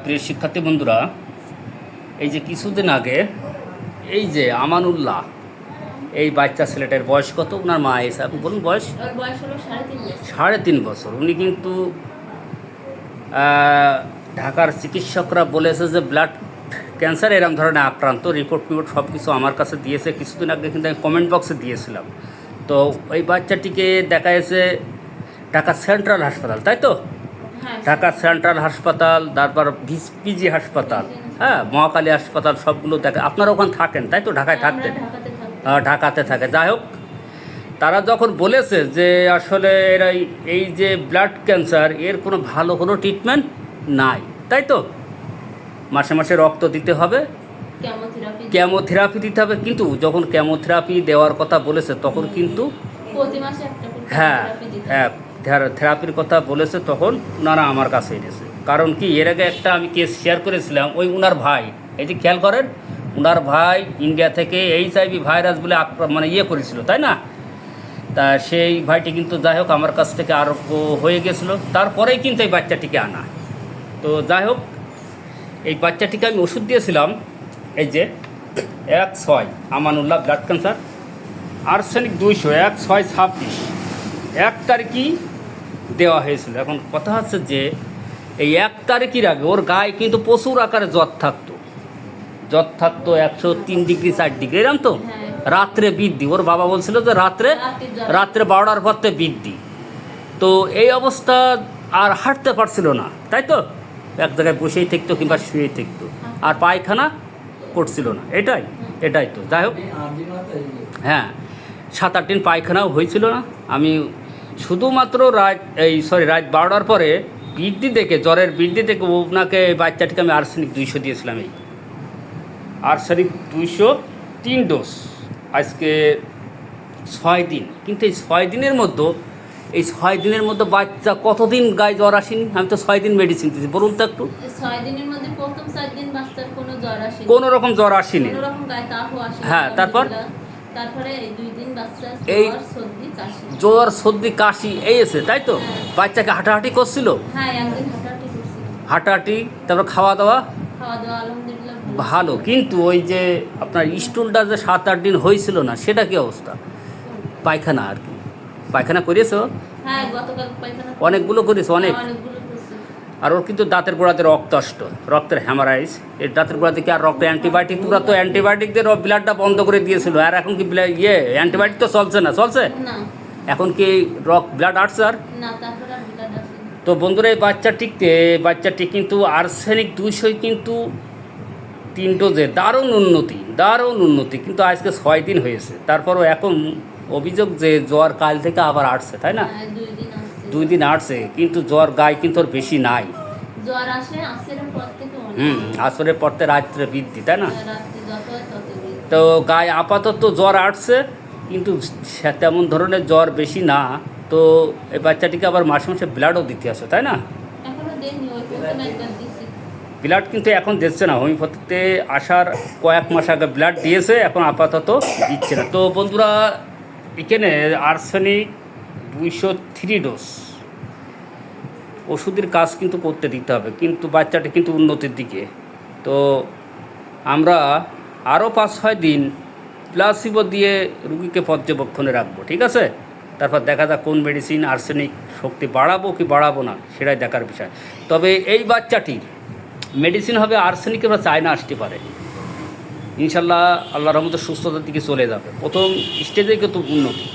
প্রিয় শিক্ষার্থী বন্ধুরা, এই যে কিছুদিন আগে এই যে আমানুল্লাহ, এই বাচ্চা ছেলেটার বয়স কত? ওনার মা এসে আপনি বলুন বয়স। বয়স হলো 3.5 বছর। 3.5 বছর। উনি কিন্তু ঢাকার চিকিৎসকরা বলেছে যে ব্লাড ক্যান্সার এরকম ধরনের আক্রান্ত। রিপোর্ট সব কিছু আমার কাছে দিয়েছে। কিছুদিন আগে কিন্তু আমি কমেন্ট বক্সে দিয়েছিলাম। তো ওই বাচ্চাটিকে দেখা গেছে ঢাকা সেন্ট্রাল হাসপাতাল, তাই তো? হ্যাঁ, ঢাকা সেন্ট্রাল হাসপাতাল, তারপর পিজি হাসপাতাল, হ্যাঁ, মহাকালী হাসপাতাল, সবগুলো দেখা। আপনারা ওখানে থাকেন, তাই তো? ঢাকায় থাকতেন? ঢাকাতে থাকে। যাই হোক, তারা যখন বলেছে যে আসলে এরা এই যে ব্লাড ক্যান্সার, এর কোনো ভালো কোনো ট্রিটমেন্ট নাই, তাই তো? মাসে মাসে রক্ত দিতে হবে, কেমোথেরাপি দিতে হবে। কিন্তু যখন কেমোথেরাপি দেওয়ার কথা বলেছে তখন কিন্তু প্রতি মাসে একটা করে হ্যাঁ থেরাপি দিতে হ্যাঁ থেরাপির কথা বলেছে, তখন ওনারা আমার কাছে এনেছে। কারণ কি, এর আগে একটা আমি কেস শেয়ার করেছিলাম। ওই উনার ভাই, এই যে খেয়াল করেন, উনার ভাই ইন্ডিয়া থেকে HIV ভাইরাস বলে করেছিল, তাই না? তা সেই ভাইটি কিন্তু যাই হোক আমার কাছ থেকে আরোগ্য হয়ে গেছিলো। তারপরেই কিন্তু এই বাচ্চাটিকে আনা। তো যাই হোক, এই বাচ্চাটিকে আমি ওষুধ দিয়েছিলাম, এই যে 1/6 আমানুল্লাহ ব্লাড ক্যান্সার, আর্সেনিক 200, 1/6/26, 1 তারিখই দেওয়া হয়েছিল। এখন কথা হচ্ছে যে এই 1 তারিখের আগে ওর গায়ে কিন্তু প্রচুর আকারে জ্বর থাকতো 103 ডিগ্রি 4 ডিগ্রি, এরকম তো। রাত্রে বৃদ্ধি, ওর বাবা বলছিল যে রাত্রে 12টার পরতে বৃদ্ধি। তো এই অবস্থা, আর হাঁটতে পারছিল না, তাই তো? এক জায়গায় বসেই থাকতো কিংবা শুয়েই থাকতো, আর পায়খানা করছিল না। এটাই তো। যাই হোক, হ্যাঁ, 7-8 দিন পায়খানাও হয়েছিল না। আমি শুধুমাত্র রাত 12টার পরে বৃদ্ধি দেখে, জ্বরের বৃদ্ধি দেখে ওনাকে, বাচ্চাটিকে আমি আর্সেনিক 200 দিয়েছিলাম। এই আর্সেনিক 200 3 ডোজ, আজকে 6 দিন। কিন্তু এই 6 দিনের মধ্যে বাচ্চা কতদিন গায়ে জ্বর আসেনি? আমি তো 6 দিন মেডিসিন দিয়েছি, বলুন তো একটু। 6 দিনের মধ্যে প্রথম 4 দিন বাচ্চার কোনো জ্বর আসেনি, কোনো রকম জ্বর আসেনি। কোনো রকম গায়ে তাপও আসেনি। হ্যাঁ, তারপরে এই 2 দিন বাচ্চা জ্বর সর্দি কাশি এই এসে, তাই তো? বাচ্চাকে হাঁটাহাঁটি করছিল। হ্যাঁ, একদিন হাঁটাহাঁটি করছিল। হাঁটাহাঁটি, তারপর খাওয়া দাওয়া আলহামদুলিল্লাহ ভালো। কিন্তু ওই যে আপনার স্টুলটা যে 7-8 দিন হয়েছিল না, সেটা কি অবস্থা? পায়খানা আর কি, পায়খানা করিয়েছো? হ্যাঁ, গতকাল পায়খানা অনেকগুলো করেছো, অনেকগুলো করেছি। আর ওর কিন্তু দাঁতের গোড়াতে রক্তের হ্যামারাইজ। এই দাঁতের গোড়াতে কি আর রক্ত অ্যান্টিবায়োটিক, তোরা তো অ্যান্টিবায়োটিক দিয়ে ব্লাডটা বন্ধ করে দিয়েছিল, আর এখন কি অ্যান্টিবায়োটিক তো চলছে না? না, এখন কি ব্লাড আসছে আর না, তারপর আর ব্লাড আসেনি। তো বন্ধুরা, এই বাচ্চাটি কিন্তু আর্সেনিক 200 কিন্তু 3 ডোজে দারুণ উন্নতি। কিন্তু আজকে 6 দিন হয়েছে, তারপরও এখন অভিযোগ যে জ্বর কাল থেকে আবার আসছে, তাই না? 2 দিন আসছে, কিন্তু জ্বর গায়ে কিন্তু ওর বেশি নাই। জ্বর আসে আসরের পর থেকে, আসরের পর থেকে রাত্রে বৃদ্ধি, তাই না? রাত্রে যত হয় তত বৃদ্ধি। তো গায়ে আপাতত জ্বর আসছে, কিন্তু তেমন ধরনের জ্বর বেশি না। তো এই বাচ্চাটিকে আবার মাসে মাসে ব্লাডও দিতে আসে, তাই না? এখনো দেইনি, ওই প্রথম একবার দিছি। ব্লাড কিন্তু এখন দিচ্ছে না, হোমিওপ্যাথিতে আসার কয়েক মাস আগে ব্লাড দিয়েছে, এখন আপাতত দিচ্ছে না। তো বন্ধুরা, এখানে আর্সেনিক 203 ডোজ ওষুধের কাজ কিন্তু করতে দিতে হবে, কিন্তু বাচ্চাটা কিন্তু উন্নতির দিকে। তো আমরা আরও 5-6 দিন প্লাসিবো দিয়ে রুগীকে পর্যবেক্ষণে রাখবো, ঠিক আছে? তারপর দেখা যাক কোন মেডিসিন আর্সেনিক শক্তি বাড়াবো কি বাড়াবো না, সেটাই দেখার বিষয়। তবে এই বাচ্চাটির মেডিসিন হবে আর্সেনিক, বা চায়না আসতে পারে। ইনশাল্লাহ আল্লাহর রহমতে সুস্থতার দিকে চলে যাবে। প্রথম স্টেজেই কিন্তু উন্নতি।